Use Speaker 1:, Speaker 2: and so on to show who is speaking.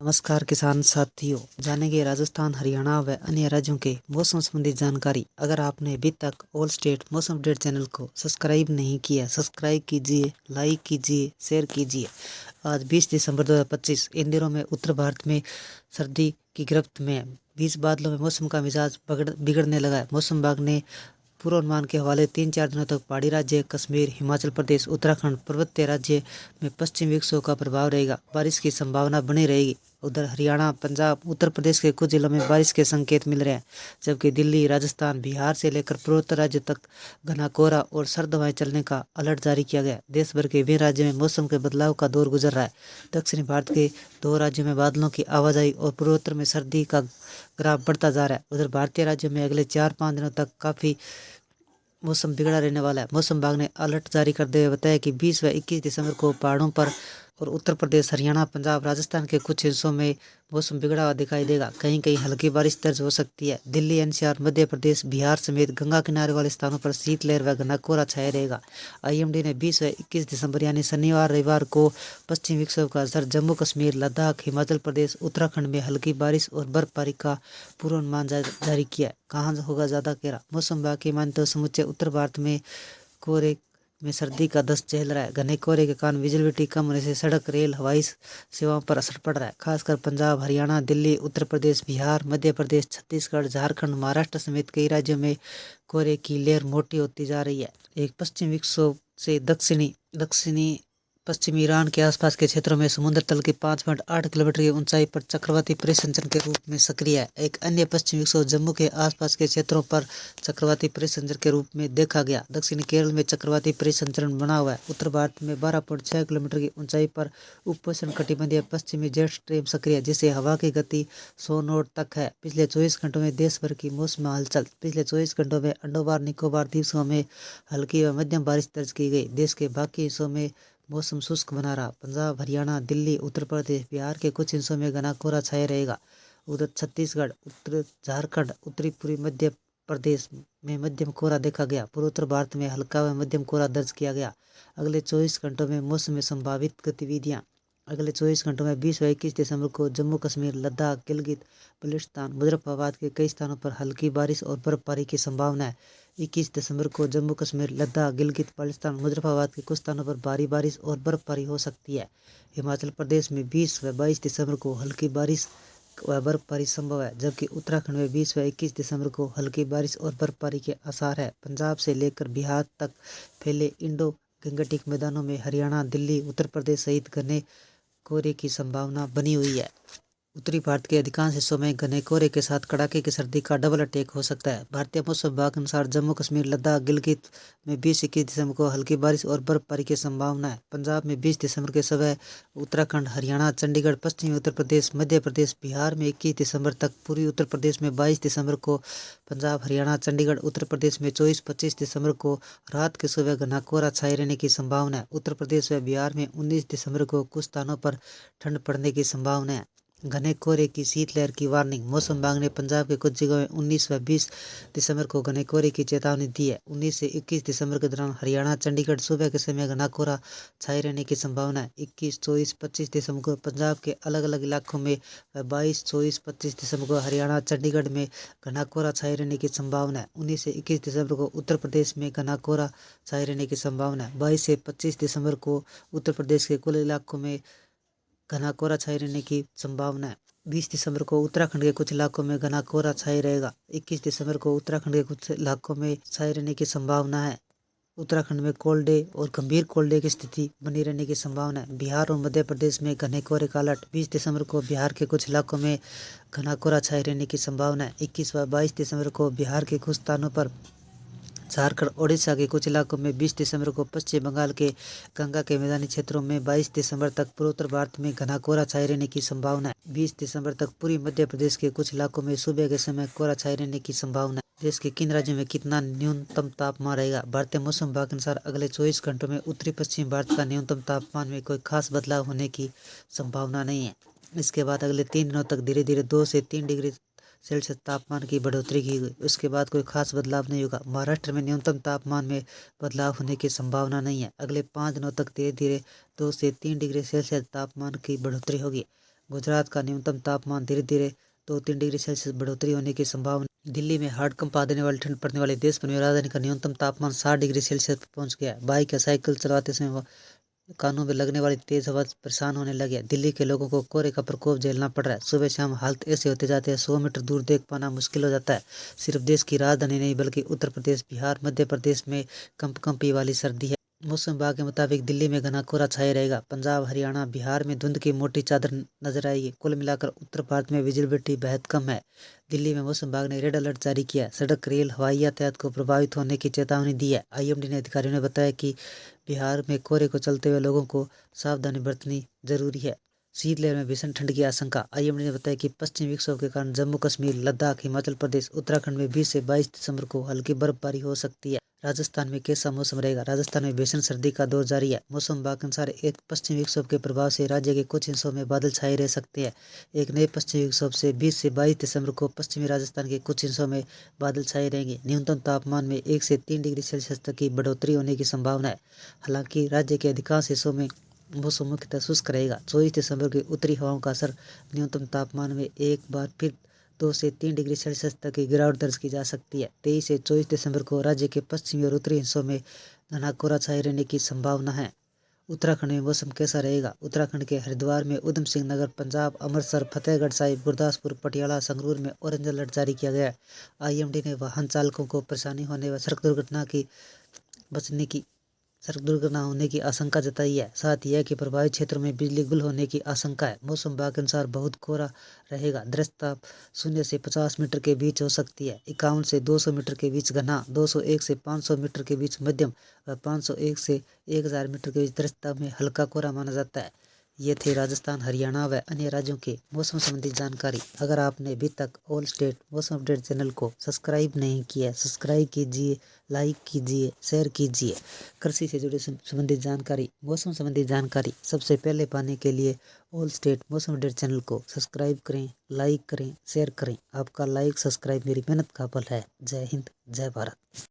Speaker 1: नमस्कार किसान साथियों, जानेंगे राजस्थान, हरियाणा व अन्य राज्यों के मौसम संबंधी जानकारी। अगर आपने अभी तक ऑल स्टेट मौसम अपडेट चैनल को सब्सक्राइब नहीं किया, सब्सक्राइब कीजिए, लाइक कीजिए, शेयर कीजिए। आज 20 दिसंबर 2025 इन दिनों में उत्तर भारत में सर्दी की गिरफ्त में 20 बादलों में मौसम का मिजाज बिगड़ने लगा है। मौसम विभाग ने पूर्वानुमान के हवाले 3-4 दिनों तक पहाड़ी राज्य, कश्मीर, हिमाचल प्रदेश, उत्तराखंड, पर्वतीय राज्य में पश्चिमी विक्षोभ का प्रभाव रहेगा। बारिश की संभावना बनी रहेगी। उधर हरियाणा, पंजाब, उत्तर प्रदेश के कुछ जिलों में बारिश के संकेत मिल रहे हैं, जबकि दिल्ली, राजस्थान, बिहार से लेकर पूर्वोत्तर राज्य तक घना कोहरा और सर्द हवाएं चलने का अलर्ट जारी किया गया। देश भर के विभिन्न राज्यों में मौसम के बदलाव का दौर गुजर रहा है। दक्षिणी भारत के 2 राज्यों में बादलों की आवाजाही और पूर्वोत्तर में सर्दी का ग्राफ बढ़ता जा रहा है। उधर भारतीय राज्यों में अगले 4-5 दिनों तक काफ़ी मौसम बिगड़ा रहने वाला है। मौसम विभाग ने अलर्ट जारी करते हुए बताया कि 20 व 21 दिसंबर को पहाड़ों पर और उत्तर प्रदेश, हरियाणा, पंजाब, राजस्थान के कुछ हिस्सों में मौसम बिगड़ा हुआ दिखाई देगा। कहीं कहीं हल्की बारिश दर्ज हो सकती है। दिल्ली, एनसीआर, मध्य प्रदेश, बिहार समेत गंगा किनारे वाले स्थानों पर शीतलहर व घना कोहरा छाया रहेगा। आईएमडी ने 20 व 21 दिसंबर यानी शनिवार, रविवार को पश्चिमी विक्षोभ का असर जम्मू कश्मीर, लद्दाख, हिमाचल प्रदेश, उत्तराखंड में हल्की बारिश और बर्फबारी का पूर्वानुमान जारी किया है। कहाँ होगा ज्यादा कोहरा? मौसम विभाग की माने तो समूचे उत्तर भारत में कोहरे में सर्दी का दस्त चल रहा है। घने कोहरे के कारण विजिबिलिटी कम होने से सड़क, रेल, हवाई सेवाओं पर असर पड़ रहा है। खासकर पंजाब, हरियाणा, दिल्ली, उत्तर प्रदेश, बिहार, मध्य प्रदेश, छत्तीसगढ़, झारखंड, महाराष्ट्र समेत कई राज्यों में कोहरे की लेयर मोटी होती जा रही है। एक पश्चिमी विक्षोभ से दक्षिणी पश्चिमी ईरान के आसपास के क्षेत्रों में समुद्र तल की 5.8 किलोमीटर की ऊंचाई पर चक्रवाती परिसंचरण के रूप में सक्रिय है। एक अन्य पश्चिमी विक्षोभ जम्मू के आसपास के क्षेत्रों पर चक्रवाती परिसंचरण के रूप में देखा गया। दक्षिणी केरल में चक्रवाती परिसंचरण बना हुआ है। उत्तर भारत में 12.6 किलोमीटर की ऊंचाई पर उपोष्ण कटिबंधीय पश्चिमी जेट स्ट्रीम सक्रिय है, जिससे हवा की गति 100 नॉट तक है। पिछले 24 घंटों में देश भर की मौसम हलचल। पिछले 24 घंटों में अंडमान निकोबार द्वीप समूह में हल्की व मध्यम बारिश दर्ज की गई। देश के बाकी हिस्सों में मौसम शुष्क बना रहा। पंजाब, हरियाणा, दिल्ली, उत्तर प्रदेश, बिहार के कुछ हिस्सों में घना कोहरा छाया रहेगा। उधर छत्तीसगढ़, उत्तर झारखंड, उत्तरी पूर्वी मध्य प्रदेश में मध्यम कोहरा देखा गया। पूर्वोत्तर भारत में हल्का व मध्यम कोहरा दर्ज किया गया। अगले 24 घंटों में मौसम में संभावित गतिविधियां। अगले 24 घंटों में 20 व 21 दिसंबर को जम्मू कश्मीर, लद्दाख, गिलगित बल्तिस्तान, मुजफ्फराबाद के कई स्थानों पर हल्की बारिश और बर्फबारी की संभावना है। 21 दिसंबर को जम्मू कश्मीर, लद्दाख, गिलगित बल्तिस्तान, मुजफ्फराबाद के कुछ स्थानों पर भारी बारिश और बर्फबारी हो सकती है। हिमाचल प्रदेश में 20 व 22 दिसंबर को हल्की बारिश व बर्फबारी संभव है, जबकि उत्तराखंड में 20 व 21 दिसंबर को हल्की बारिश और बर्फबारी के आसार है। पंजाब से लेकर बिहार तक फैले इंडो गंगटिक मैदानों में हरियाणा, दिल्ली, उत्तर प्रदेश सहित घने कोहरे की संभावना बनी हुई है। उत्तरी भारत के अधिकांश हिस्सों में घने कोहरे के साथ कड़ाके की सर्दी का डबल अटैक हो सकता है। भारतीय मौसम विभाग के अनुसार जम्मू कश्मीर, लद्दाख, गिलगित में 20-21 दिसंबर को हल्की बारिश और बर्फबारी की संभावना है। पंजाब में 20 दिसंबर के सुबह, उत्तराखंड, हरियाणा, चंडीगढ़, पश्चिमी उत्तर प्रदेश, मध्य प्रदेश, बिहार में 21 दिसंबर तक, पूर्वी उत्तर प्रदेश में 22 दिसंबर को, पंजाब, हरियाणा, चंडीगढ़, उत्तर प्रदेश में 24-25 दिसंबर को रात के सुबह घना कोहरा छाए रहने की संभावना है। उत्तर प्रदेश व बिहार में 19 दिसंबर को कुछ स्थानों पर ठंड पड़ने की संभावना है। घने कोहरे की शीतलहर की वार्निंग। मौसम विभाग ने पंजाब के कुछ जगहों में 19 व 20 दिसंबर को घने कोहरे की चेतावनी दी है। 19 से 21 दिसंबर के दौरान हरियाणा, चंडीगढ़ सुबह के समय घना कोहरा छाए रहने की संभावना है। 21, 24, 25 दिसंबर को पंजाब के अलग अलग इलाकों में व 22, 24, 25 दिसंबर को हरियाणा, चंडीगढ़ में घना कोहरा छाए रहने की संभावना है। 19 से 21 दिसंबर को उत्तर प्रदेश में घना कोहरा छाए रहने की संभावना है। 22 से 25 दिसंबर को उत्तर प्रदेश के कुल इलाकों में घना कोहरा छाए रहने की संभावना है। 20 दिसंबर को उत्तराखंड के कुछ इलाकों में घना कोहरा छाए रहेगा। 21 दिसंबर को उत्तराखंड के कुछ इलाकों में छाए रहने की संभावना है। उत्तराखंड में कोल्ड डे और गंभीर कोल्ड डे की स्थिति बनी रहने की संभावना है। बिहार और मध्य प्रदेश में घने कोहरे का अलर्ट। 20 दिसंबर को बिहार के कुछ इलाकों में घना कोहरा छाए रहने की संभावना है। 21 व 22 दिसंबर को बिहार के कुछ स्थानों पर, झारखंड, ओडिशा के कुछ इलाकों में 20 दिसंबर को, पश्चिम बंगाल के गंगा के मैदानी क्षेत्रों में 22 दिसंबर तक, पूर्वोत्तर भारत में घना कोहरा छाए रहने की संभावना है। 20 दिसंबर तक पूर्वी मध्य प्रदेश के कुछ इलाकों में सुबह के समय कोहरा छाए रहने की संभावना है। देश के किन राज्यों में कितना न्यूनतम तापमान रहेगा? भारतीय मौसम विभाग के अनुसार अगले 24 घंटों में उत्तरी पश्चिम भारत का न्यूनतम तापमान में कोई खास बदलाव होने की संभावना नहीं है। इसके बाद अगले 3 दिनों तक धीरे धीरे 2 से 3 डिग्री सेल्सियस तापमान की बढ़ोतरी की गई। उसके बाद कोई खास बदलाव नहीं होगा। महाराष्ट्र में न्यूनतम तापमान में बदलाव होने की संभावना नहीं है। अगले 5 दिनों तक धीरे धीरे 2 से 3 डिग्री सेल्सियस तापमान की बढ़ोतरी होगी। गुजरात का न्यूनतम तापमान धीरे धीरे 2-3 डिग्री सेल्सियस बढ़ोतरी होने की संभावना। दिल्ली में हाड़ कंपा देने वाली ठंड पड़ने वाली देश में राजधानी का न्यूनतम तापमान 60 डिग्री सेल्सियस पर पहुंच गया। बाइक या साइकिल चलाते समय कानों में लगने वाली तेज हवा परेशान होने लगे। दिल्ली के लोगों को कोहरे का प्रकोप झेलना पड़ रहा है। सुबह शाम हालत ऐसे होते जाते हैं 100 मीटर दूर देख पाना मुश्किल हो जाता है। सिर्फ देश की राजधानी नहीं बल्कि उत्तर प्रदेश, बिहार, मध्य प्रदेश में कंपकंपी वाली सर्दी है। मौसम विभाग के मुताबिक दिल्ली में घना कोहरा छाया रहेगा। पंजाब, हरियाणा, बिहार में धुंध की मोटी चादर नजर आएगी। कुल मिलाकर उत्तर भारत में विजिबिलिटी बेहद कम है। दिल्ली में मौसम विभाग ने रेड अलर्ट जारी किया। सड़क, रेल, हवाई यातायात को प्रभावित होने की चेतावनी दी है। आईएमडी ने अधिकारियों ने बताया कि बिहार में कोहरे को चलते हुए लोगों को सावधानी बरतनी जरूरी है। शीतलहर में भीषण ठंड की आशंका। आईएमडी ने बताया कि पश्चिमी विक्षोभ के कारण जम्मू कश्मीर, लद्दाख, हिमाचल प्रदेश, उत्तराखंड में 20 से 22 दिसंबर को हल्की बर्फबारी हो सकती है। राजस्थान में कैसा मौसम रहेगा? राजस्थान में भीषण सर्दी का दौर जारी है। मौसम विभाग के अनुसार एक पश्चिमी विक्षोभ के प्रभाव से राज्य के कुछ हिस्सों में बादल छाए रह सकते हैं। एक नए पश्चिमी विक्षोभ से 20 से 22 दिसंबर को पश्चिमी राजस्थान के कुछ हिस्सों में बादल छाए रहेंगे। न्यूनतम तापमान में 1 से 3 डिग्री सेल्सियस तक की बढ़ोतरी होने की संभावना है। हालांकि राज्य के अधिकांश हिस्सों में मौसम मुख्यतः शुष्क रहेगा। 24 दिसंबर की उत्तरी हवाओं का असर न्यूनतम तापमान में एक बार फिर 2 से 3 डिग्री सेल्सियस तक की गिरावट दर्ज की जा सकती है। 23 से 24 दिसंबर को राज्य के पश्चिमी और उत्तरी हिस्सों में घना कोहरा छाए रहने की संभावना है। उत्तराखंड में मौसम कैसा रहेगा? उत्तराखंड के हरिद्वार में, उधम सिंह नगर, पंजाब, अमृतसर, फतेहगढ़ साहिब, गुरदासपुर, पटियाला, संगरूर में ऑरेंज अलर्ट जारी किया गया है। आईएमडी ने वाहन चालकों को परेशानी होने व सड़क दुर्घटना होने की आशंका जताई है। साथ ही है कि प्रभावित क्षेत्रों में बिजली गुल होने की आशंका है। मौसम विभाग के अनुसार बहुत कोहरा रहेगा। दृश्यता 0 से 50 मीटर के बीच हो सकती है। 51 से 200 मीटर के बीच घना, 201 से 500 मीटर के बीच मध्यम व 501 से 1000 मीटर के बीच दृश्यता में हल्का कोहरा माना जाता है। ये थे राजस्थान, हरियाणा व अन्य राज्यों के मौसम संबंधी जानकारी। अगर आपने अभी तक ऑल स्टेट मौसम अपडेट चैनल को सब्सक्राइब नहीं किया, सब्सक्राइब कीजिए, लाइक कीजिए, शेयर कीजिए। कृषि से जुड़े संबंधित जानकारी, मौसम संबंधी जानकारी सबसे पहले पाने के लिए ऑल स्टेट मौसम अपडेट चैनल को सब्सक्राइब करें, लाइक करें, शेयर करें। आपका लाइक, सब्सक्राइब मेरी मेहनत का फल है। जय हिंद, जय भारत।